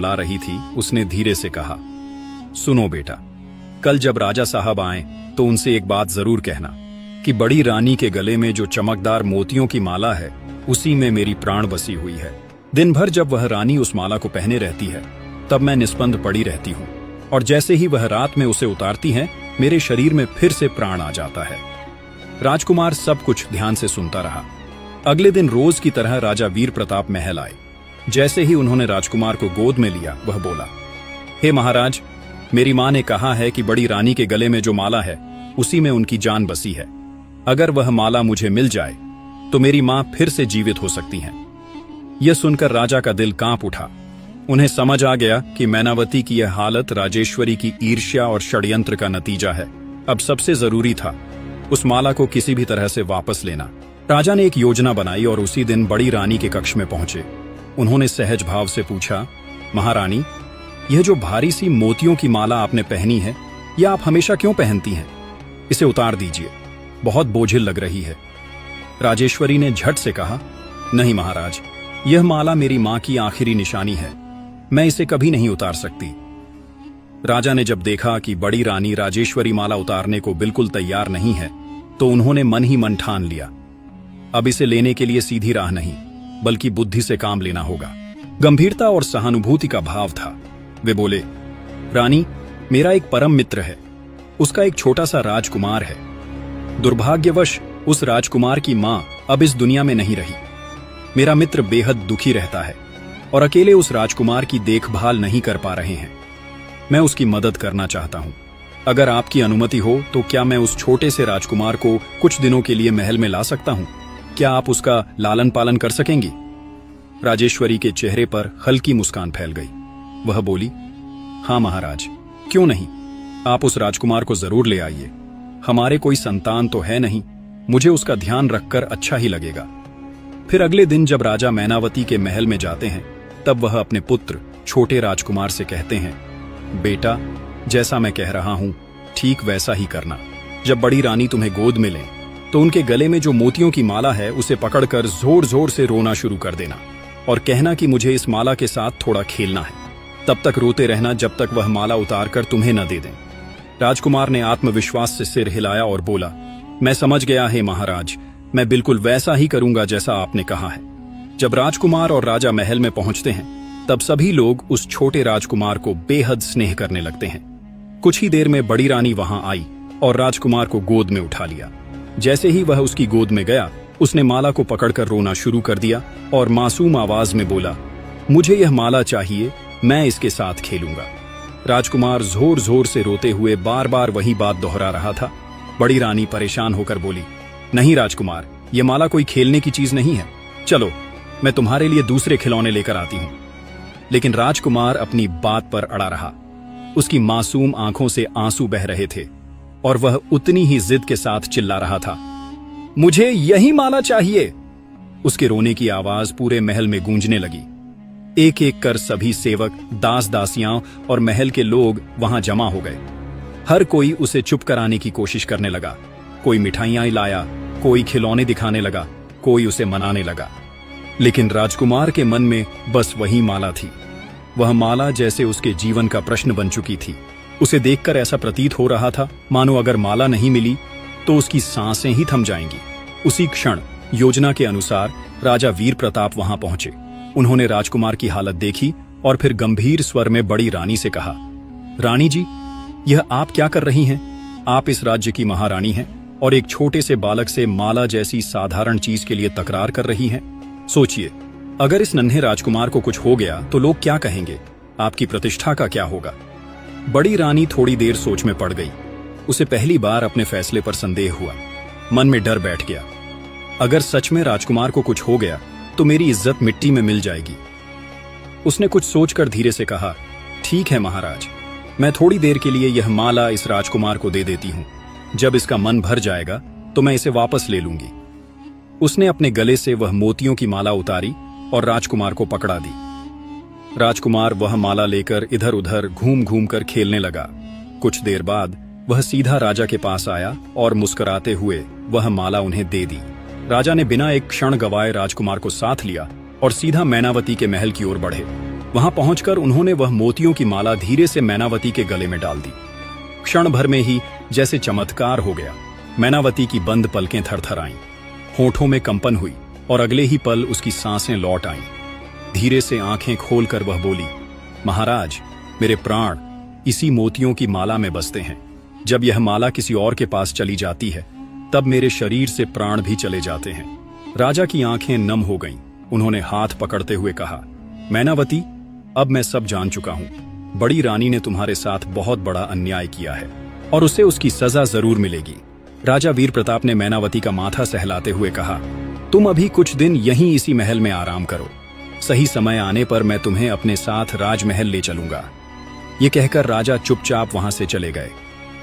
ला रही थी, उसने धीरे से कहा, सुनो बेटा, कल जब राजा साहब आए तो उनसे एक बात जरूर कहना कि बड़ी रानी के गले में जो चमकदार मोतियों की माला है उसी में मेरी प्राण बसी हुई है। दिन भर जब वह रानी उस माला को पहने रहती है तब मैं निस्पंद पड़ी रहती हूँ, और जैसे ही वह रात में उसे उतारती हैं मेरे शरीर में फिर से प्राण आ जाता है। राजकुमार सब कुछ ध्यान से सुनता रहा। अगले दिन रोज की तरह राजा वीर प्रताप महल आए। जैसे ही उन्होंने राजकुमार को गोद में लिया वह बोला, हे महाराज, मेरी माँ ने कहा है कि बड़ी रानी के गले में जो माला है उसी में उनकी जान बसी है। अगर वह माला मुझे मिल जाए तो मेरी माँ फिर से जीवित हो सकती हैं। यह सुनकर राजा का दिल कांप उठा। उन्हें समझ आ गया कि मैनावती की यह हालत राजेश्वरी की ईर्ष्या और षड्यंत्र का नतीजा है। अब सबसे जरूरी था उस माला को किसी भी तरह से वापस लेना। राजा ने एक योजना बनाई और उसी दिन बड़ी रानी के कक्ष में पहुंचे। उन्होंने सहज भाव से पूछा, महारानी, यह जो भारी सी मोतियों की माला आपने पहनी है, यह आप हमेशा क्यों पहनती हैं? इसे उतार दीजिए, बहुत बोझिल लग रही है। राजेश्वरी ने झट से कहा, नहीं महाराज, यह माला मेरी मां की आखिरी निशानी है, मैं इसे कभी नहीं उतार सकती। राजा ने जब देखा कि बड़ी रानी राजेश्वरी माला उतारने को बिल्कुल तैयार नहीं है तो उन्होंने मन ही मन ठान लिया, अब इसे लेने के लिए सीधी राह नहीं बल्कि बुद्धि से काम लेना होगा। गंभीरता और सहानुभूति का भाव था। वे बोले, रानी, मेरा एक परम मित्र है, उसका एक छोटा सा राजकुमार है। दुर्भाग्यवश उस राजकुमार की मां अब इस दुनिया में नहीं रही। मेरा मित्र बेहद दुखी रहता है और अकेले उस राजकुमार की देखभाल नहीं कर पा रहे हैं। मैं उसकी मदद करना चाहता हूं। अगर आपकी अनुमति हो तो क्या मैं उस छोटे से राजकुमार को कुछ दिनों के लिए महल में ला सकता हूं? क्या आप उसका लालन पालन कर सकेंगी? राजेश्वरी के चेहरे पर हल्की मुस्कान फैल गई। वह बोली, हां महाराज, क्यों नहीं, आप उस राजकुमार को जरूर ले आइए। हमारे कोई संतान तो है नहीं, मुझे उसका ध्यान रखकर अच्छा ही लगेगा। फिर अगले दिन जब राजा मैनावती के महल में जाते हैं तब वह अपने पुत्र छोटे राजकुमार से कहते हैं, बेटा, जैसा मैं कह रहा हूं ठीक वैसा ही करना। जब बड़ी रानी तुम्हें गोद में लें तो उनके गले में जो मोतियों की माला है उसे पकड़कर जोर जोर से रोना शुरू कर देना और कहना कि मुझे इस माला के साथ थोड़ा खेलना है। तब तक रोते रहना जब तक वह माला उतारकर तुम्हें न दे दें। राजकुमार ने आत्मविश्वास से सिर हिलाया और बोला, मैं समझ गया है महाराज, मैं बिल्कुल वैसा ही करूंगा जैसा आपने कहा है। जब राजकुमार और राजा महल में पहुंचते हैं तब सभी लोग उस छोटे राजकुमार को बेहद स्नेह करने लगते हैं। कुछ ही देर में बड़ी रानी वहां आई और राजकुमार को गोद में उठा लिया। जैसे ही वह उसकी गोद में गया उसने माला को पकड़कर रोना शुरू कर दिया और मासूम आवाज में बोला, मुझे यह माला चाहिए, मैं इसके साथ खेलूंगा। राजकुमार जोर जोर से रोते हुए बार बार वही बात दोहरा रहा था। बड़ी रानी परेशान होकर बोली, नहीं राजकुमार, यह माला कोई खेलने की चीज नहीं है, चलो मैं तुम्हारे लिए दूसरे खिलौने लेकर आती हूं। लेकिन राजकुमार अपनी बात पर अड़ा रहा। उसकी मासूम आंखों से आंसू बह रहे थे और वह उतनी ही जिद के साथ चिल्ला रहा था, मुझे यही माला चाहिए। उसके रोने की आवाज पूरे महल में गूंजने लगी। एक एक कर सभी सेवक, दास दासियां और महल के लोग वहां जमा हो गए। हर कोई उसे चुप कराने की कोशिश करने लगा। कोई मिठाइयां लाया, कोई खिलौने दिखाने लगा, कोई उसे मनाने लगा। लेकिन राजकुमार के मन में बस वही माला थी। वह माला जैसे उसके जीवन का प्रश्न बन चुकी थी। उसे देखकर ऐसा प्रतीत हो रहा था मानो अगर माला नहीं मिली तो उसकी सांसें ही थम जाएंगी। उसी क्षण योजना के अनुसार राजा वीर प्रताप वहां पहुंचे। उन्होंने राजकुमार की हालत देखी और फिर गंभीर स्वर में बड़ी रानी से कहा, रानी जी, यह आप क्या कर रही हैं? आप इस राज्य की महारानी हैं और एक छोटे से बालक से माला जैसी साधारण चीज के लिए तकरार कर रही हैं। सोचिए, अगर इस नन्हे राजकुमार को कुछ हो गया तो लोग क्या कहेंगे? आपकी प्रतिष्ठा का क्या होगा? बड़ी रानी थोड़ी देर सोच में पड़ गई। उसे पहली बार अपने फैसले पर संदेह हुआ। मन में डर बैठ गया, अगर सच में राजकुमार को कुछ हो गया तो मेरी इज्जत मिट्टी में मिल जाएगी। उसने कुछ सोचकर धीरे से कहा, ठीक है महाराज, मैं थोड़ी देर के लिए यह माला इस राजकुमार को दे देती हूं। जब इसका मन भर जाएगा तो मैं इसे वापस ले लूंगी। उसने अपने गले से वह मोतियों की माला उतारी और राजकुमार को पकड़ा दी। राजकुमार वह माला लेकर इधर उधर घूम घूम कर खेलने लगा। कुछ देर बाद वह सीधा राजा के पास आया और मुस्कुराते हुए वह माला उन्हें दे दी। राजा ने बिना एक क्षण गवाए राजकुमार को साथ लिया और सीधा मैनावती के महल की ओर बढ़े। वहां पहुंचकर उन्होंने वह मोतियों की माला धीरे से मैनावती के गले में डाल दी। क्षण भर में ही जैसे चमत्कार हो गया। मैनावती की बंद पलकें थरथराईं, होठों में कंपन हुई और अगले ही पल उसकी सांसें लौट आईं। धीरे से आंखें खोलकर वह बोली, महाराज, मेरे प्राण इसी मोतियों की माला में बसते हैं। जब यह माला किसी और के पास चली जाती है तब मेरे शरीर से प्राण भी चले जाते हैं। राजा की आंखें नम हो गईं। उन्होंने हाथ पकड़ते हुए कहा, मैनावती, अब मैं सब जान चुका हूं। बड़ी रानी ने तुम्हारे साथ बहुत बड़ा अन्याय किया है और उसे उसकी सजा जरूर मिलेगी। राजा वीर प्रताप ने मैनावती का माथा सहलाते हुए कहा, तुम अभी कुछ दिन यहीं इसी महल में आराम करो। सही समय आने पर मैं तुम्हें अपने साथ राजमहल ले चलूंगा। ये कहकर राजा चुपचाप वहां से चले गए।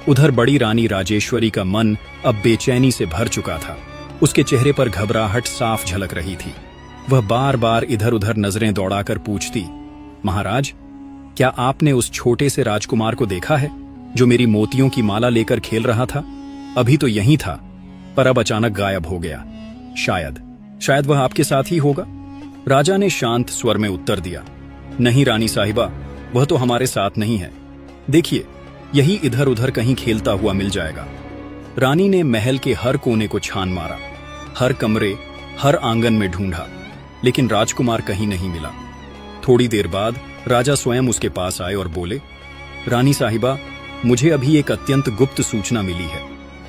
उधर बड़ी रानी राजेश्वरी का मन अब बेचैनी से भर चुका था। उसके चेहरे पर घबराहट साफ झलक रही थी। वह बार बार इधर उधर नजरें दौड़ाकर पूछती, महाराज, क्या आपने उस छोटे से राजकुमार को देखा है जो मेरी मोतियों की माला लेकर खेल रहा था? अभी तो यहीं था, पर अब अचानक गायब हो गया। शायद वह आपके साथ ही होगा। राजा ने शांत स्वर में उत्तर दिया, नहीं रानी साहिबा, वह तो हमारे साथ नहीं है। देखिए, यही इधर उधर कहीं खेलता हुआ मिल जाएगा। रानी ने महल के हर कोने को छान मारा, हर कमरे, हर आंगन में ढूंढा, लेकिन राजकुमार कहीं नहीं मिला। थोड़ी देर बाद राजा स्वयं उसके पास आए और बोले, रानी साहिबा, मुझे अभी एक अत्यंत गुप्त सूचना मिली है।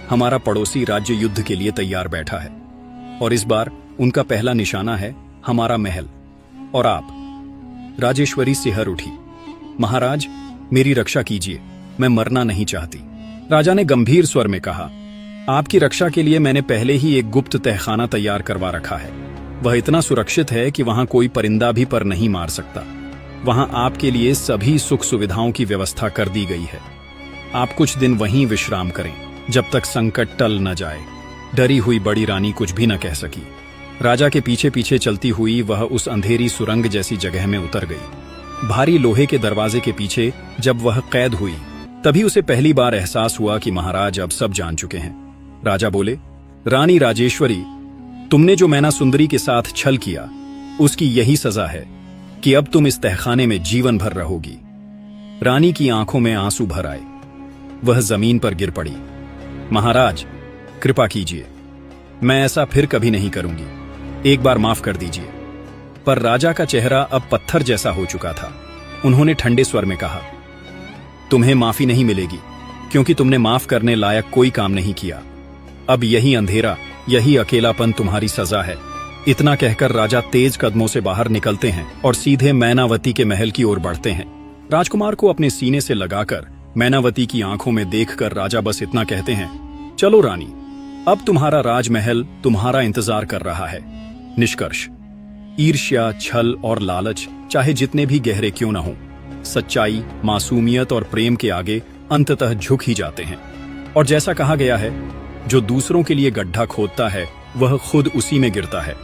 हमारा पड़ोसी राज्य युद्ध के लिए तैयार बैठा है और इस बार उनका पहला निशाना है हमारा महल और आप। राजेश्वरी सिहर उठी, महाराज, मेरी रक्षा कीजिए, मैं मरना नहीं चाहती। राजा ने गंभीर स्वर में कहा, आपकी रक्षा के लिए मैंने पहले ही एक गुप्त तहखाना तैयार करवा रखा है। वह इतना सुरक्षित है कि वहां कोई परिंदा भी पर नहीं मार सकता। वहां आपके लिए सभी सुख सुविधाओं की व्यवस्था कर दी गई है। आप कुछ दिन वहीं विश्राम करें जब तक संकट टल न जाए। डरी हुई बड़ी रानी कुछ भी न कह सकी। राजा के पीछे पीछे चलती हुई वह उस अंधेरी सुरंग जैसी जगह में उतर गई। भारी लोहे के दरवाजे के पीछे जब वह कैद हुई तभी उसे पहली बार एहसास हुआ कि महाराज अब सब जान चुके हैं। राजा बोले, रानी राजेश्वरी, तुमने जो मैना सुंदरी के साथ छल किया उसकी यही सजा है कि अब तुम इस तहखाने में जीवन भर रहोगी। रानी की आंखों में आंसू भर आए। वह जमीन पर गिर पड़ी। महाराज, कृपा कीजिए, मैं ऐसा फिर कभी नहीं करूंगी। एक बार माफ कर दीजिए। पर राजा का चेहरा अब पत्थर जैसा हो चुका था। उन्होंने ठंडे स्वर में कहा, तुम्हें माफी नहीं मिलेगी क्योंकि तुमने माफ करने लायक कोई काम नहीं किया। अब यही अंधेरा, यही अकेलापन तुम्हारी सजा है। इतना कहकर राजा तेज कदमों से बाहर निकलते हैं और सीधे मैनावती के महल की ओर बढ़ते हैं। राजकुमार को अपने सीने से लगाकर मैनावती की आंखों में देखकर राजा बस इतना कहते हैं, चलो रानी, अब तुम्हारा राजमहल तुम्हारा इंतजार कर रहा है। निष्कर्ष, ईर्ष्या, छल और लालच चाहे जितने भी गहरे क्यों न हों, सच्चाई, मासूमियत और प्रेम के आगे अंततः झुक ही जाते हैं। और जैसा कहा गया है, जो दूसरों के लिए गड्ढा खोदता है वह खुद उसी में गिरता है।